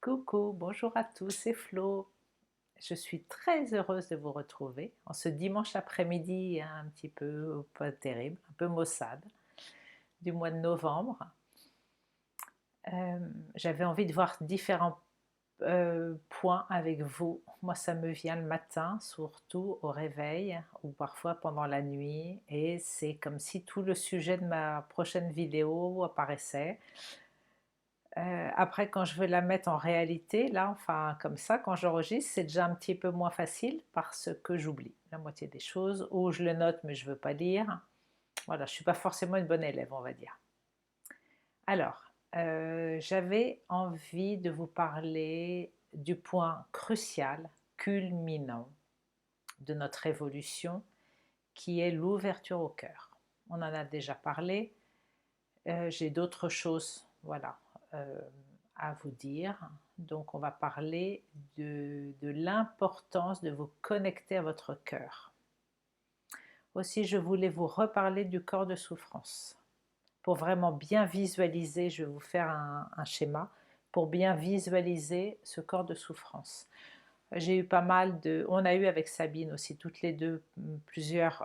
Coucou, bonjour à tous, c'est Flo. Je suis très heureuse de vous retrouver en ce dimanche après-midi un petit peu pas terrible, un peu maussade, du mois de novembre. J'avais envie de voir différents points avec vous. Moi, ça me vient le matin, surtout au réveil ou parfois pendant la nuit, et c'est comme si tout le sujet de ma prochaine vidéo apparaissait. Après, quand je veux la mettre en réalité, là, enfin comme ça, quand j'enregistre, c'est déjà un petit peu moins facile parce que j'oublie la moitié des choses, ou je le note mais je ne veux pas lire. Voilà, je ne suis pas forcément une bonne élève, on va dire. Alors, j'avais envie de vous parler du point crucial, culminant de notre évolution, qui est l'ouverture au cœur. On en a déjà parlé. J'ai d'autres choses, voilà, à vous dire. Donc on va parler de l'importance de vous connecter à votre cœur. Aussi, je voulais vous reparler du corps de souffrance. Pour vraiment bien visualiser, je vais vous faire un schéma pour bien visualiser ce corps de souffrance. J'ai eu pas mal de... On a eu avec Sabine aussi, toutes les deux, plusieurs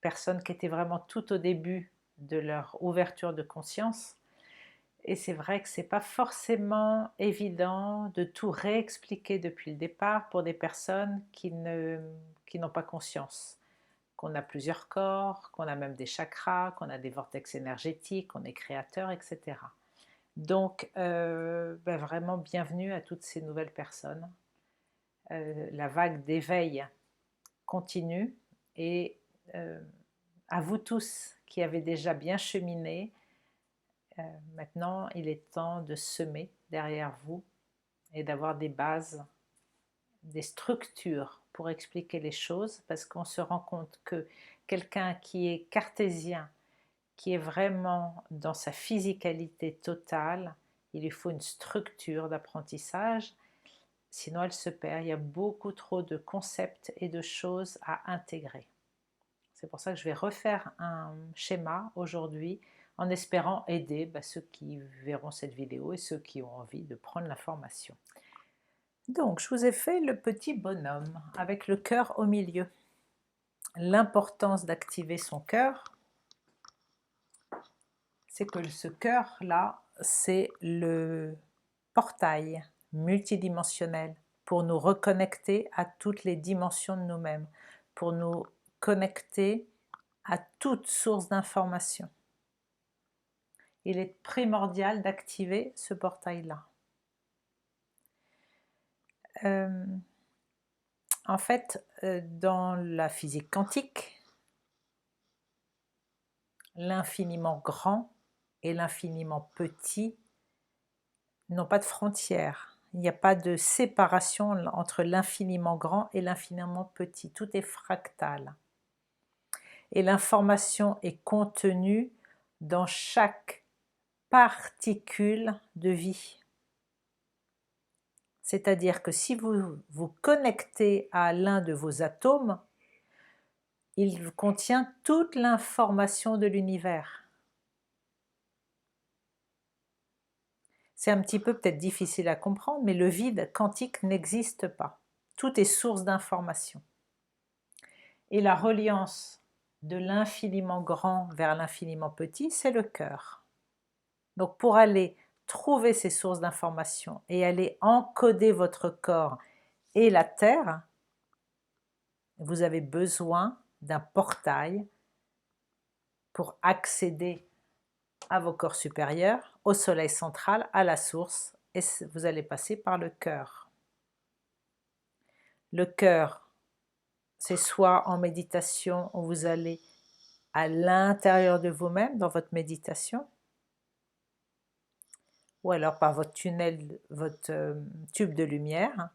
personnes qui étaient vraiment tout au début de leur ouverture de conscience. Et c'est vrai que c'est pas forcément évident de tout réexpliquer depuis le départ pour des personnes qui n'ont pas conscience qu'on a plusieurs corps, qu'on a même des chakras, qu'on a des vortex énergétiques, qu'on est créateur, etc. Donc, vraiment bienvenue à toutes ces nouvelles personnes. La vague d'éveil continue et à vous tous qui avez déjà bien cheminé, maintenant, il est temps de semer derrière vous et d'avoir des bases, des structures pour expliquer les choses, parce qu'on se rend compte que quelqu'un qui est cartésien, qui est vraiment dans sa physicalité totale, il lui faut une structure d'apprentissage, sinon elle se perd. Il y a beaucoup trop de concepts et de choses à intégrer. C'est pour ça que je vais refaire un schéma aujourd'hui en espérant aider ceux qui verront cette vidéo et ceux qui ont envie de prendre l'information. Donc, je vous ai fait le petit bonhomme avec le cœur au milieu. L'importance d'activer son cœur, c'est que ce cœur-là, c'est le portail multidimensionnel pour nous reconnecter à toutes les dimensions de nous-mêmes, pour nous connecter à toute source d'information. Il est primordial d'activer ce portail-là. En fait, dans la physique quantique, l'infiniment grand et l'infiniment petit n'ont pas de frontières. Il n'y a pas de séparation entre l'infiniment grand et l'infiniment petit. Tout est fractal. Et l'information est contenue dans chaque particule de vie. C'est-à-dire que si vous vous connectez à l'un de vos atomes, il contient toute l'information de l'univers. C'est un petit peu peut-être difficile à comprendre, mais le vide quantique n'existe pas. Tout est source d'information. Et la reliance de l'infiniment grand vers l'infiniment petit, c'est le cœur. Donc pour aller trouver ces sources d'information et aller encoder votre corps et la Terre, vous avez besoin d'un portail pour accéder à vos corps supérieurs, au soleil central, à la source, et vous allez passer par le cœur. Le cœur, c'est soit en méditation où vous allez à l'intérieur de vous-même dans votre méditation, ou alors par votre tunnel, votre tube de lumière.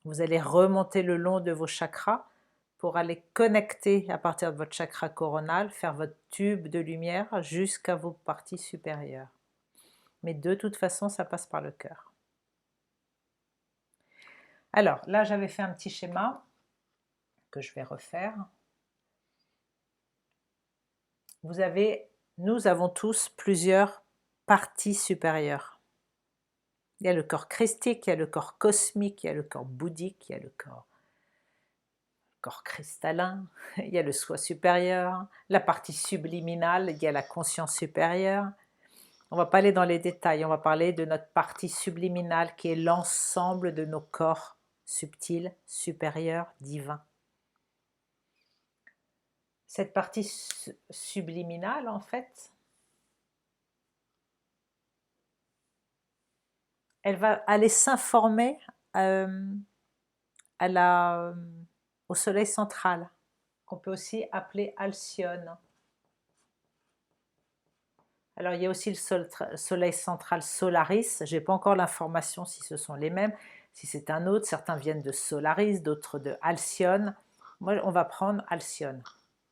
Vous allez remonter le long de vos chakras pour aller connecter à partir de votre chakra coronal, faire votre tube de lumière jusqu'à vos parties supérieures. Mais de toute façon, ça passe par le cœur. Alors, là, j'avais fait un petit schéma que je vais refaire. Vous avez nous avons tous plusieurs parties supérieures. Il y a le corps christique, il y a le corps cosmique, il y a le corps bouddhique, il y a le corps cristallin, il y a le soi supérieur, la partie subliminale, il y a la conscience supérieure. On ne va pas aller dans les détails, on va parler de notre partie subliminale qui est l'ensemble de nos corps subtils, supérieurs, divins. Cette partie subliminale, en fait, elle va aller s'informer au soleil central, qu'on peut aussi appeler Alcyone. Alors il y a aussi le soleil central Solaris, je n'ai pas encore l'information si ce sont les mêmes, si c'est un autre, certains viennent de Solaris, d'autres de Alcyone. Moi on va prendre Alcyone,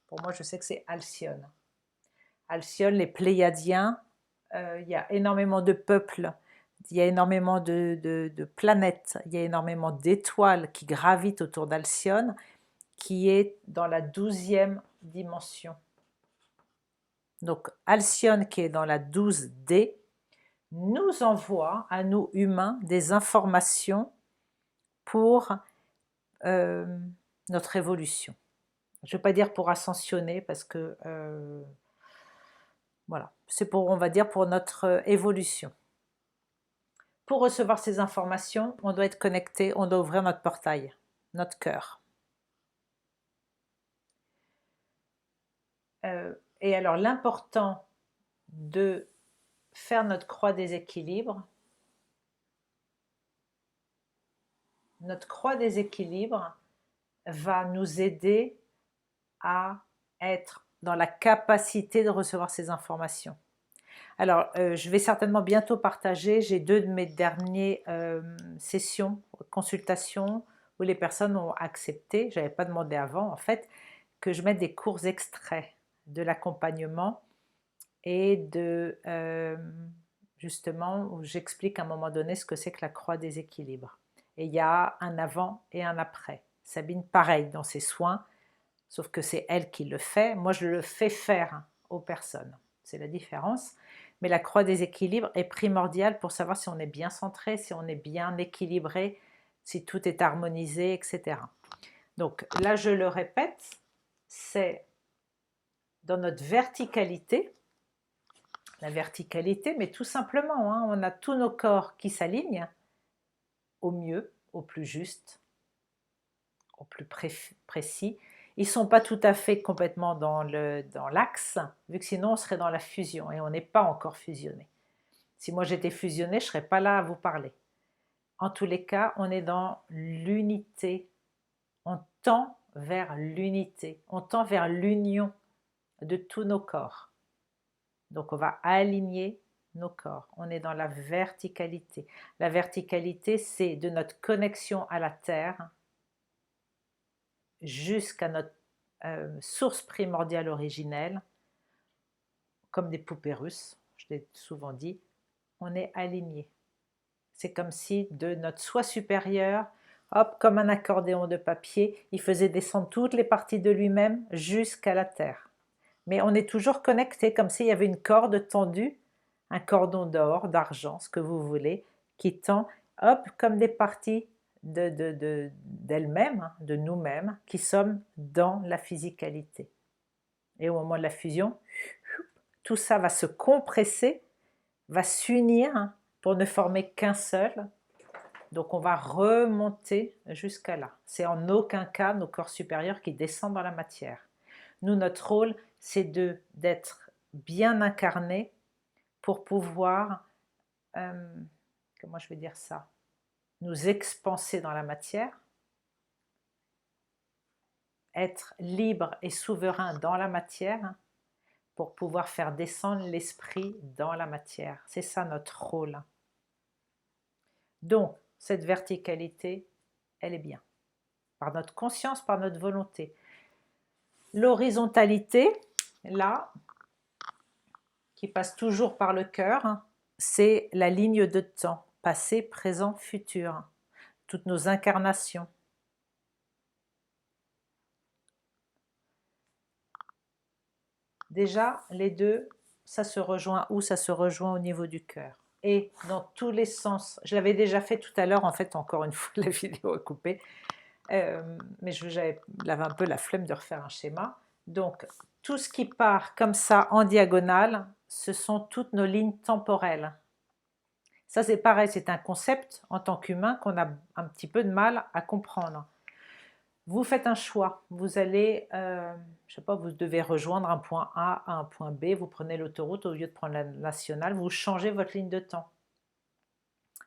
pour moi je sais que c'est Alcyone. Alcyone, les Pléiadiens, il y a énormément de peuples, il y a énormément de planètes, il y a énormément d'étoiles qui gravitent autour d'Alcyone, qui est dans la 12e dimension. Donc Alcyone, qui est dans la 12D, nous envoie à nous humains des informations pour notre évolution. Je ne vais pas dire pour ascensionner parce que voilà, c'est pour, on va dire, pour notre évolution. Pour recevoir ces informations, on doit être connecté, on doit ouvrir notre portail, notre cœur. Et alors l'important de faire notre croix des équilibres, notre croix des équilibres va nous aider à être dans la capacité de recevoir ces informations. Alors, je vais certainement bientôt partager, j'ai 2 de mes dernières sessions, consultations, où les personnes ont accepté, je n'avais pas demandé avant en fait, que je mette des courts extraits de l'accompagnement et de justement où j'explique à un moment donné ce que c'est que la croix des équilibres. Et il y a un avant et un après. Sabine, pareil, dans ses soins, sauf que c'est elle qui le fait. Moi, je le fais faire aux personnes. C'est la différence. Mais la croix des équilibres est primordiale pour savoir si on est bien centré, si on est bien équilibré, si tout est harmonisé, etc. Donc là, je le répète, c'est dans notre verticalité, la verticalité, mais tout simplement, hein, on a tous nos corps qui s'alignent au mieux, au plus juste, au plus précis. Ils ne sont pas tout à fait complètement dans l'axe, vu que sinon on serait dans la fusion, et on n'est pas encore fusionné. Si moi j'étais fusionnée, je ne serais pas là à vous parler. En tous les cas, on est dans l'unité, on tend vers l'unité, on tend vers l'union de tous nos corps. Donc on va aligner nos corps, on est dans la verticalité. La verticalité, c'est de notre connexion à la Terre jusqu'à notre source primordiale originelle, comme des poupées russes, je l'ai souvent dit, on est aligné. C'est comme si de notre soi supérieur, hop, comme un accordéon de papier, il faisait descendre toutes les parties de lui-même jusqu'à la terre. Mais on est toujours connecté, comme s'il y avait une corde tendue, un cordon d'or, d'argent, ce que vous voulez, qui tend, hop, comme des parties d'elles-mêmes, hein, de nous-mêmes, qui sommes dans la physicalité. Et au moment de la fusion, tout ça va se compresser, va s'unir pour ne former qu'un seul. Donc on va remonter jusqu'à là. C'est en aucun cas nos corps supérieurs qui descendent dans la matière. Nous, notre rôle, c'est d'être bien incarnés pour pouvoir, comment je vais dire ça, nous expanser dans la matière, être libre et souverain dans la matière pour pouvoir faire descendre l'esprit dans la matière. C'est ça notre rôle. Donc, cette verticalité, elle est bien. Par notre conscience, par notre volonté. L'horizontalité, là, qui passe toujours par le cœur, c'est la ligne de temps, passé, présent, futur. Toutes nos incarnations. Déjà, les deux, ça se rejoint où? Ça se rejoint au niveau du cœur. Et dans tous les sens. Je l'avais déjà fait tout à l'heure, en fait, encore une fois, la vidéo est coupée. Mais j'avais un peu la flemme de refaire un schéma. Donc, tout ce qui part comme ça en diagonale, ce sont toutes nos lignes temporelles. Ça, c'est pareil, c'est un concept en tant qu'humain qu'on a un petit peu de mal à comprendre. Vous faites un choix, vous allez, je sais pas, vous devez rejoindre un point A à un point B, vous prenez l'autoroute au lieu de prendre la nationale, vous changez votre ligne de temps.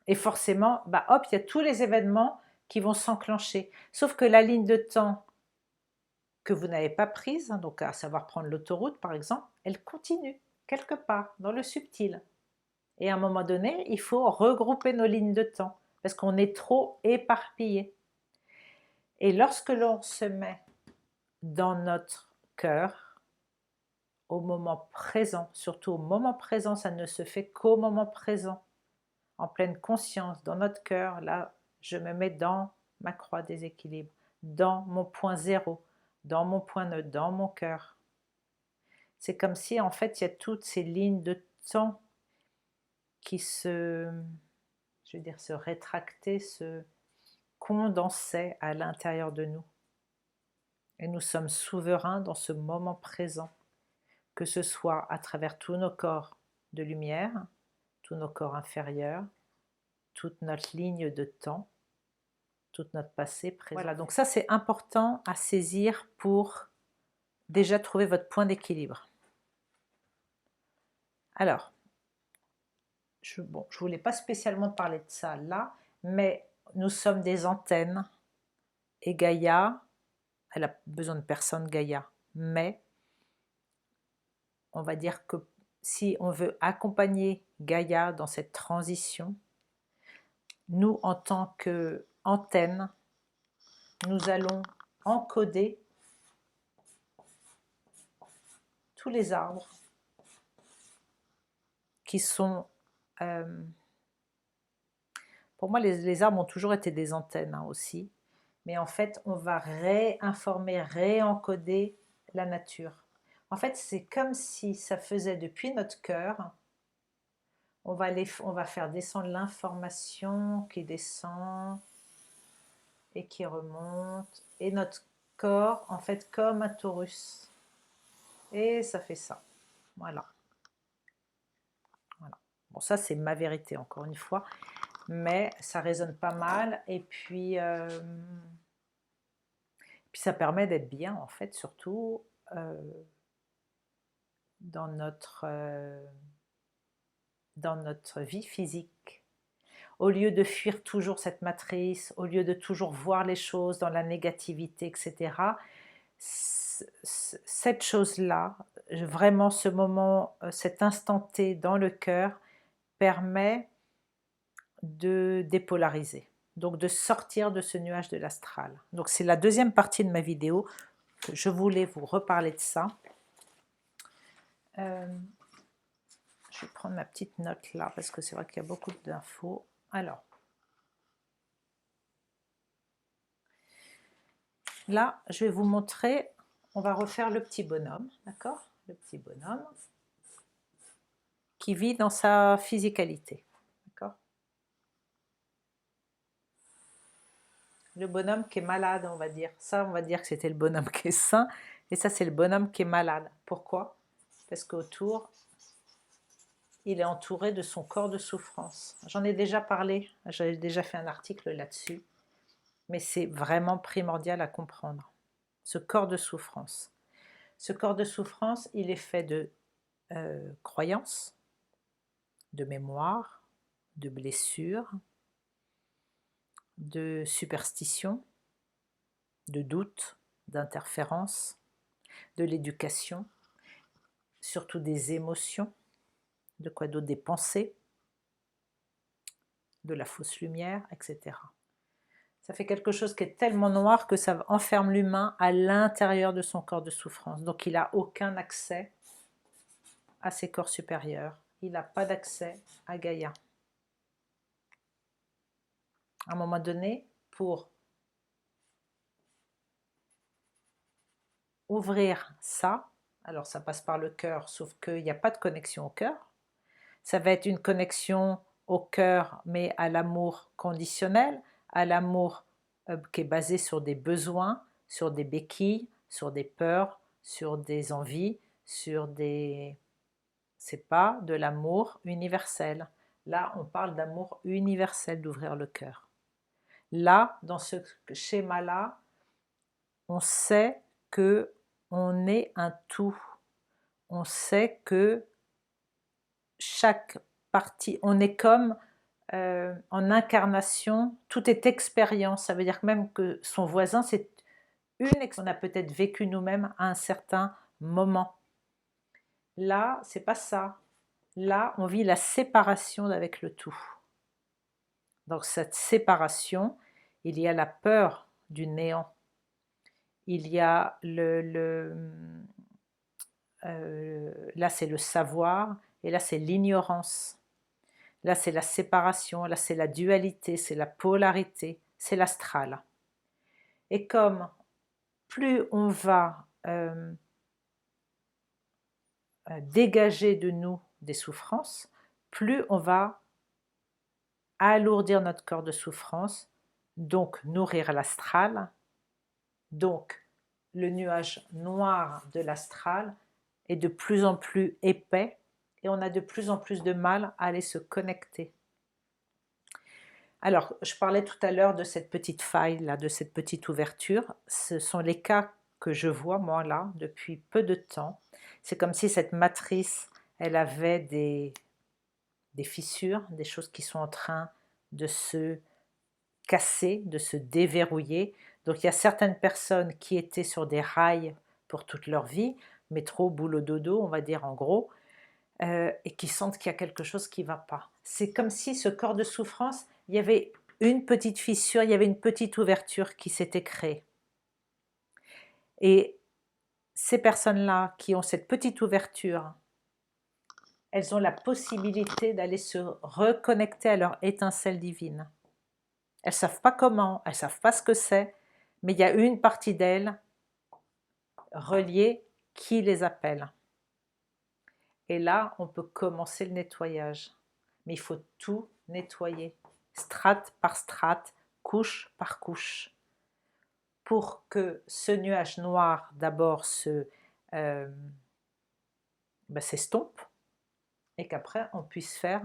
Et forcément, bah hop, il y a tous les événements qui vont s'enclencher. Sauf que la ligne de temps que vous n'avez pas prise, hein, donc à savoir prendre l'autoroute par exemple, elle continue quelque part dans le subtil. Et à un moment donné, il faut regrouper nos lignes de temps parce qu'on est trop éparpillé. Et lorsque l'on se met dans notre cœur, au moment présent, surtout au moment présent, ça ne se fait qu'au moment présent, en pleine conscience, dans notre cœur, là, je me mets dans ma croix des équilibres, dans mon point zéro, dans mon point neutre, dans mon cœur. C'est comme si, en fait, il y a toutes ces lignes de temps qui se, je veux dire, se rétractaient, se condensaient à l'intérieur de nous. Et nous sommes souverains dans ce moment présent, que ce soit à travers tous nos corps de lumière, tous nos corps inférieurs, toute notre ligne de temps, tout notre passé, présent. Voilà, donc ça c'est important à saisir pour déjà trouver votre point d'équilibre. Alors, je ne voulais pas spécialement parler de ça là, mais nous sommes des antennes et Gaïa, elle a besoin de personne Gaïa, mais on va dire que si on veut accompagner Gaïa dans cette transition, nous en tant qu'antenne, nous allons encoder tous les arbres qui sont... pour moi, les arbres ont toujours été des antennes hein, aussi, mais en fait, on va réinformer, réencoder la nature. En fait, c'est comme si ça faisait depuis notre cœur, on va faire descendre l'information qui descend et qui remonte, et notre corps, en fait, comme un torus. Et ça fait ça. Voilà. Voilà. Bon, ça, c'est ma vérité, encore une fois. Mais ça résonne pas mal. Et puis ça permet d'être bien, en fait, surtout dans notre vie physique. Au lieu de fuir toujours cette matrice, au lieu de toujours voir les choses dans la négativité, etc., cette chose-là, vraiment ce moment, cet instant T dans le cœur, permet de dépolariser, donc de sortir de ce nuage de l'astral. Donc c'est la deuxième partie de ma vidéo, que je voulais vous reparler de ça. Je vais prendre ma petite note là, parce que c'est vrai qu'il y a beaucoup d'infos. Alors, là, je vais vous montrer, on va refaire le petit bonhomme, d'accord? Le petit bonhomme qui vit dans sa physicalité, d'accord? Le bonhomme qui est malade, on va dire. Ça, on va dire que c'était le bonhomme qui est sain, et ça, c'est le bonhomme qui est malade. Pourquoi? Parce qu'autour, il est entouré de son corps de souffrance. J'en ai déjà parlé, j'avais déjà fait un article là-dessus, mais c'est vraiment primordial à comprendre. Ce corps de souffrance. Ce corps de souffrance, il est fait de croyances, de mémoire, de blessures, de superstitions, de doutes, d'interférences, de l'éducation, surtout des émotions, de quoi d'autre, des pensées, de la fausse lumière, etc. Ça fait quelque chose qui est tellement noir que ça enferme l'humain à l'intérieur de son corps de souffrance. Donc il n'a aucun accès à ses corps supérieurs. Il n'a pas d'accès à Gaïa. À un moment donné, pour ouvrir ça, Alors ça passe par le cœur, sauf qu'il n'y a pas de connexion au cœur. Ça va être une connexion au cœur, mais à l'amour conditionnel, à l'amour qui est basé sur des besoins, sur des béquilles, sur des peurs, sur des envies, sur des... C'est pas de l'amour universel. Là, on parle d'amour universel, d'ouvrir le cœur. Là, dans ce schéma-là, on sait que on est un tout. On sait que chaque partie, on est comme en incarnation, tout est expérience. Ça veut dire que même que son voisin, c'est une expérience qu'on a peut-être vécu nous-mêmes à un certain moment. Là, c'est pas ça. Là, on vit la séparation avec le tout. Dans cette séparation, il y a la peur du néant. Il y a là, c'est le savoir, et là, c'est l'ignorance. Là, c'est la séparation, là, c'est la dualité, c'est la polarité, c'est l'astral. Et comme plus on va dégager de nous des souffrances, plus on va alourdir notre corps de souffrance, donc nourrir l'astral, donc le nuage noir de l'astral est de plus en plus épais et on a de plus en plus de mal à aller se connecter. Alors, je parlais tout à l'heure de cette petite faille, là, de cette petite ouverture. Ce sont les cas que je vois, moi, là, depuis peu de temps. C'est comme si cette matrice, elle avait des fissures, des choses qui sont en train de se casser, de se déverrouiller. Donc, il y a certaines personnes qui étaient sur des rails pour toute leur vie, métro, boulot, dodo, on va dire en gros, et qui sentent qu'il y a quelque chose qui ne va pas. C'est comme si ce corps de souffrance, il y avait une petite fissure, il y avait une petite ouverture qui s'était créée. Et ces personnes-là qui ont cette petite ouverture, elles ont la possibilité d'aller se reconnecter à leur étincelle divine. Elles ne savent pas comment, elles ne savent pas ce que c'est, mais il y a une partie d'elles reliée qui les appelle. Et là, on peut commencer le nettoyage. Mais il faut tout nettoyer, strate par strate, couche par couche, pour que ce nuage noir d'abord s'estompe et qu'après on puisse faire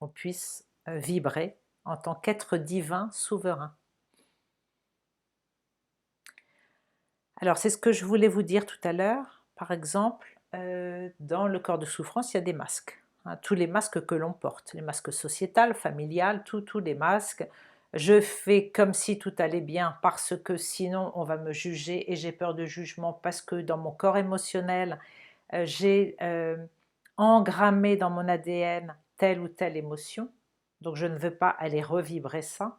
on puisse vibrer en tant qu'être divin souverain. Alors c'est ce que je voulais vous dire tout à l'heure. Par exemple, dans le corps de souffrance, il y a des masques. Tous les masques que l'on porte, les masques sociétals, familiales, tous les masques. Je fais comme si tout allait bien parce que sinon on va me juger et j'ai peur de jugement parce que dans mon corps émotionnel, j'ai engrammé dans mon ADN telle ou telle émotion. Donc je ne veux pas aller revibrer ça.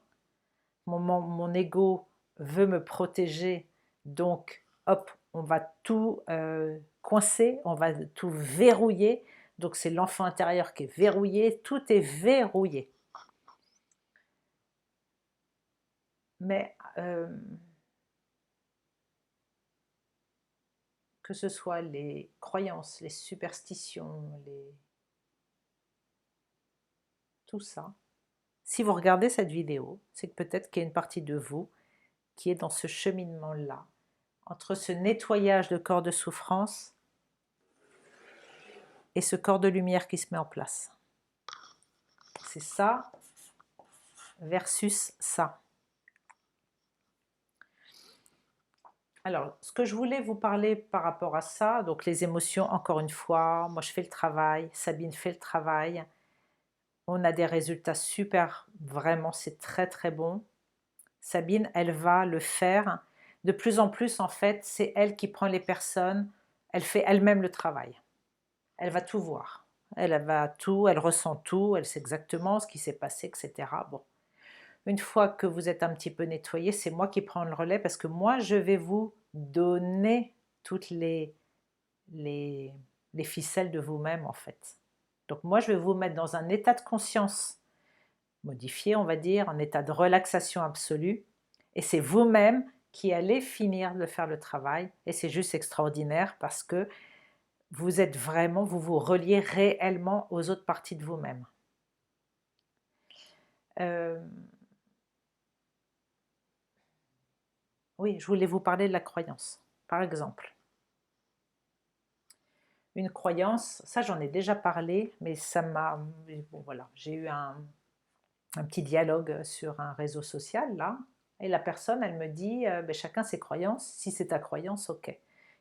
Mon ego veut me protéger, donc hop, on va tout coincer, on va tout verrouiller. Donc c'est l'enfant intérieur qui est verrouillé, tout est verrouillé. Mais que ce soit les croyances, les superstitions, tout ça, si vous regardez cette vidéo, c'est que peut-être qu'il y a une partie de vous qui est dans ce cheminement-là, entre ce nettoyage de corps de souffrance et ce corps de lumière qui se met en place. C'est ça versus ça. Alors, ce que je voulais vous parler par rapport à ça, donc les émotions, encore une fois, moi je fais le travail, Sabine fait le travail, on a des résultats super, vraiment c'est très très bon. Sabine, elle va le faire. De plus en plus, en fait, c'est elle qui prend les personnes, elle fait elle-même le travail. Elle va tout voir. Elle va tout, elle ressent tout, elle sait exactement ce qui s'est passé, etc. Bon. Une fois que vous êtes un petit peu nettoyé, c'est moi qui prends le relais parce que moi, je vais vous donner toutes les ficelles de vous-même, en fait. Donc moi, je vais vous mettre dans un état de conscience modifié, on va dire, un état de relaxation absolue. Et c'est vous-même qui allez finir de faire le travail et c'est juste extraordinaire parce que vous êtes vraiment, vous vous reliez réellement aux autres parties de vous-même. Oui, je voulais vous parler de la croyance, par exemple. Une croyance, ça j'en ai déjà parlé, mais ça m'a... Bon voilà, j'ai eu un petit dialogue sur un réseau social, là, et la personne, elle me dit, ben, chacun ses croyances, si c'est ta croyance, ok.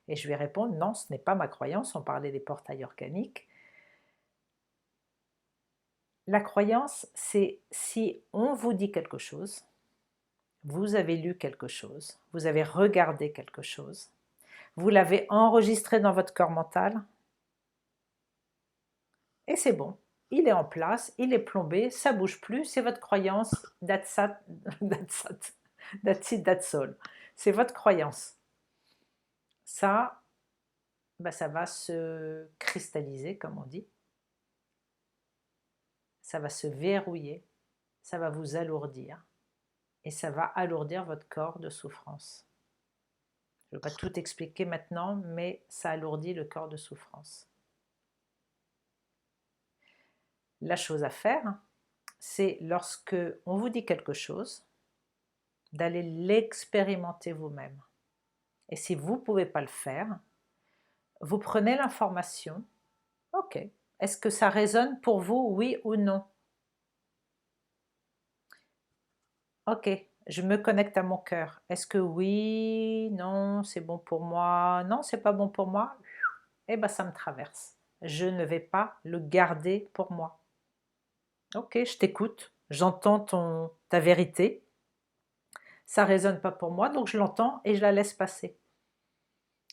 Et je lui réponds, non, ce n'est pas ma croyance, on parlait des portails organiques. La croyance, c'est si on vous dit quelque chose, vous avez lu quelque chose, vous avez regardé quelque chose, vous l'avez enregistré dans votre corps mental, et c'est bon. Il est en place, il est plombé, ça bouge plus, c'est votre croyance, that's it, that's all. C'est votre croyance. Ça, bah, ça va se cristalliser, comme on dit. Ça va se verrouiller, ça va vous alourdir, et ça va alourdir votre corps de souffrance. Je ne vais pas tout expliquer maintenant, mais ça alourdit le corps de souffrance. La chose à faire, c'est lorsque on vous dit quelque chose, d'aller l'expérimenter vous-même. Et si vous ne pouvez pas le faire, vous prenez l'information, ok, est-ce que ça résonne pour vous, oui ou non? Ok, je me connecte à mon cœur. Est-ce que oui, non, c'est bon pour moi, non, c'est pas bon pour moi? Eh bien, ça me traverse. Je ne vais pas le garder pour moi. Ok, je t'écoute, j'entends ta vérité, ça ne résonne pas pour moi, donc je l'entends et je la laisse passer.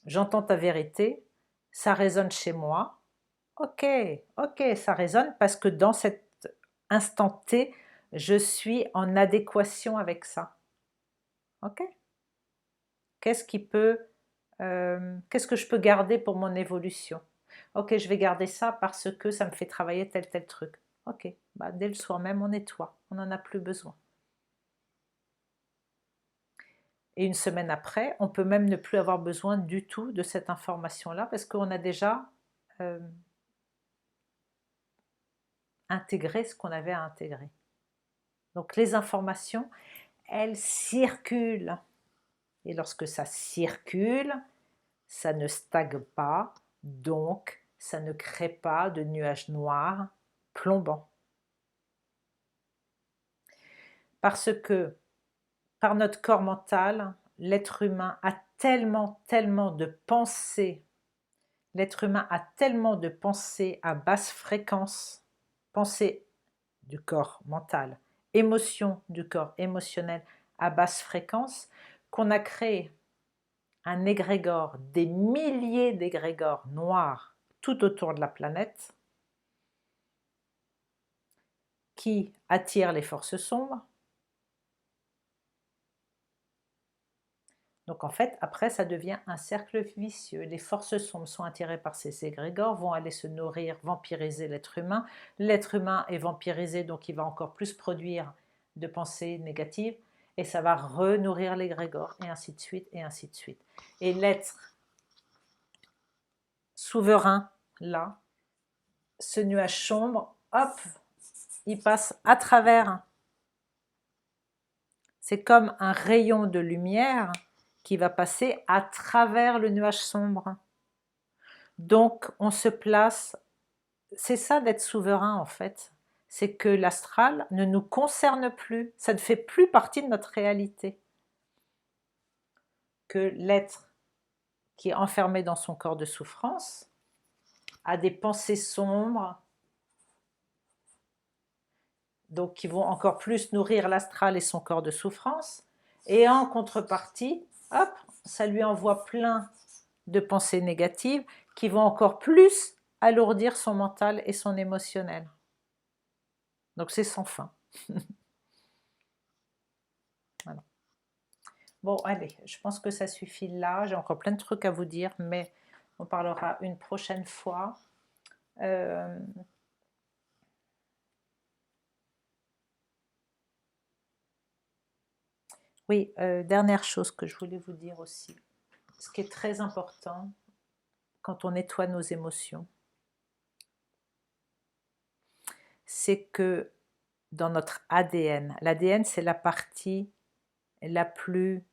J'entends ta vérité, ça résonne chez moi, ok, ok, ça résonne parce que dans cet instant T, je suis en adéquation avec ça. Ok? Qu'est-ce que je peux garder pour mon évolution? Ok, je vais garder ça parce que ça me fait travailler tel truc. Ok, bah, dès le soir même, on nettoie, on n'en a plus besoin. Et une semaine après, on peut même ne plus avoir besoin du tout de cette information-là parce qu'on a déjà euh, intégré ce qu'on avait à intégrer. Donc les informations, elles circulent. Et lorsque ça circule, ça ne stagne pas, donc ça ne crée pas de nuages noirs plombants. Parce que par notre corps mental, l'être humain a tellement de pensées, l'être humain a tellement de pensées à basse fréquence, pensées du corps mental, émotions du corps émotionnel à basse fréquence, qu'on a créé un égrégore, des milliers d'égrégores noirs tout autour de la planète qui attirent les forces sombres. Donc en fait, après, ça devient un cercle vicieux. Les forces sombres sont attirées par ces égrégores, vont aller se nourrir, vampiriser l'être humain. L'être humain est vampirisé, donc il va encore plus produire de pensées négatives, et ça va renourrir l'égrégore, et ainsi de suite, et ainsi de suite. Et l'être souverain, là, ce nuage sombre, hop, il passe à travers. C'est comme un rayon de lumière qui va passer à travers le nuage sombre. Donc on se place, c'est ça d'être souverain en fait, c'est que l'astral ne nous concerne plus, ça ne fait plus partie de notre réalité. Que l'être qui est enfermé dans son corps de souffrance a des pensées sombres, donc qui vont encore plus nourrir l'astral et son corps de souffrance, et en contrepartie, hop, ça lui envoie plein de pensées négatives qui vont encore plus alourdir son mental et son émotionnel. Donc c'est sans fin. Voilà. Bon, allez, je pense que ça suffit là. J'ai encore plein de trucs à vous dire, mais on parlera une prochaine fois. Euh, Oui, dernière chose que je voulais vous dire aussi. Ce qui est très important quand on nettoie nos émotions, c'est que dans notre ADN, l'ADN c'est la partie la plus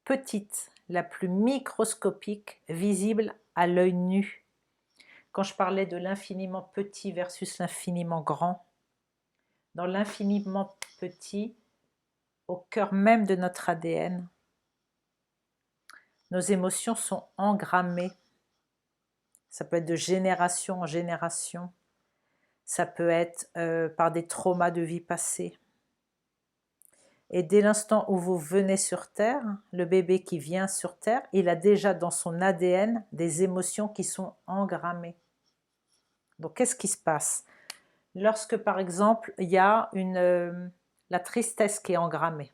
petite, la plus microscopique, visible à l'œil nu. Quand je parlais de l'infiniment petit versus l'infiniment grand, dans l'infiniment petit, au cœur même de notre ADN, nos émotions sont engrammées. Ça peut être de génération en génération. Ça peut être par des traumas de vie passée. Et dès l'instant où vous venez sur Terre, le bébé qui vient sur Terre, il a déjà dans son ADN des émotions qui sont engrammées. Donc qu'est-ce qui se passe? Lorsque par exemple il y a la tristesse qui est engrammée,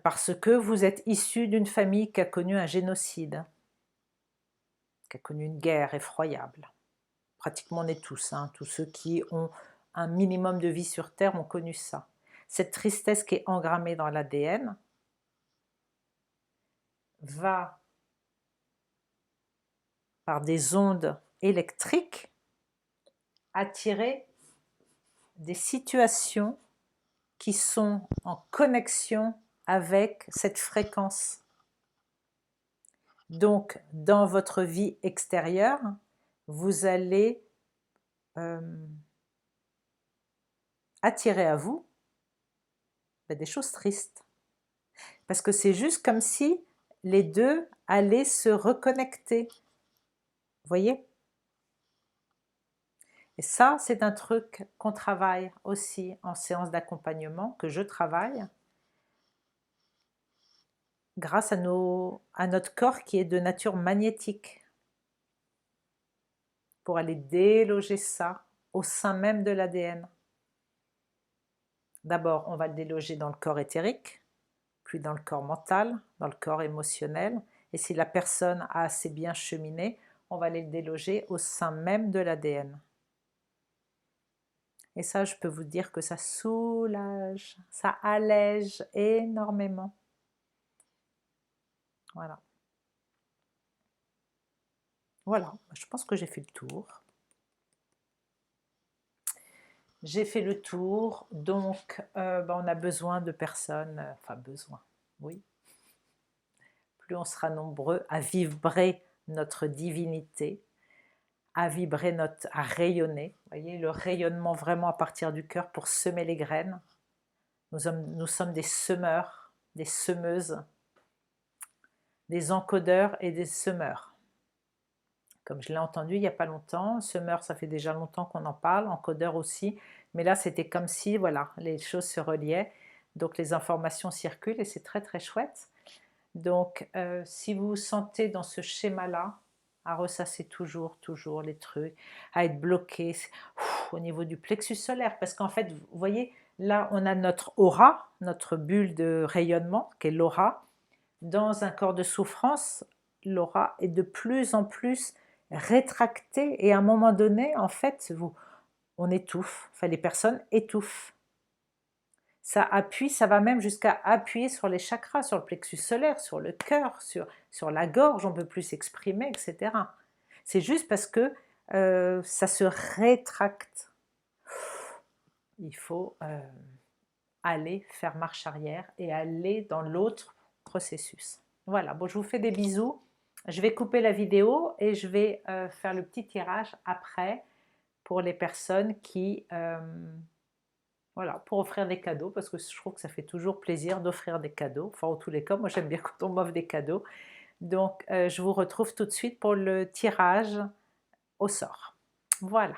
parce que vous êtes issu d'une famille qui a connu un génocide, qui a connu une guerre effroyable. Pratiquement on est tous, hein, tous ceux qui ont un minimum de vie sur Terre ont connu ça. Cette tristesse qui est engrammée dans l'ADN va, par des ondes électriques, attirer des situations qui sont en connexion avec cette fréquence. Donc, dans votre vie extérieure, vous allez attirer à vous des choses tristes. Parce que c'est juste comme si les deux allaient se reconnecter. Vous voyez? Et ça, c'est un truc qu'on travaille aussi en séance d'accompagnement, que je travaille, grâce à notre corps qui est de nature magnétique, pour aller déloger ça au sein même de l'ADN. D'abord, on va le déloger dans le corps éthérique, puis dans le corps mental, dans le corps émotionnel, et si la personne a assez bien cheminé, on va aller le déloger au sein même de l'ADN. Et ça, je peux vous dire que ça soulage, ça allège énormément. Voilà. Voilà, je pense que j'ai fait le tour. J'ai fait le tour, donc on a besoin de personnes, enfin besoin, oui. Plus on sera nombreux à vibrer notre divinité, à vibrer à rayonner. Vous voyez, le rayonnement vraiment à partir du cœur pour semer les graines. Nous sommes des semeurs, des semeuses, des encodeurs et des semeurs. Comme je l'ai entendu il n'y a pas longtemps, semeur, ça fait déjà longtemps qu'on en parle, encodeur aussi, mais là c'était comme si, voilà, les choses se reliaient, donc les informations circulent et c'est très très chouette. Donc si vous vous sentez dans ce schéma-là, à ressasser toujours les trucs, à être bloqué au niveau du plexus solaire, parce qu'en fait, vous voyez, là on a notre aura, notre bulle de rayonnement, qui est l'aura. Dans un corps de souffrance, l'aura est de plus en plus rétractée et à un moment donné, en fait, on étouffe, enfin les personnes étouffent. Ça appuie, ça va même jusqu'à appuyer sur les chakras, sur le plexus solaire, sur le cœur, sur la gorge, on ne peut plus s'exprimer, etc. C'est juste parce que ça se rétracte. Il faut aller faire marche arrière et aller dans l'autre processus. Voilà, bon, je vous fais des bisous. Je vais couper la vidéo et je vais faire le petit tirage après pour les personnes qui... voilà, pour offrir des cadeaux, parce que je trouve que ça fait toujours plaisir d'offrir des cadeaux. Enfin, en tous les cas, moi j'aime bien quand on m'offre des cadeaux. Donc, je vous retrouve tout de suite pour le tirage au sort. Voilà.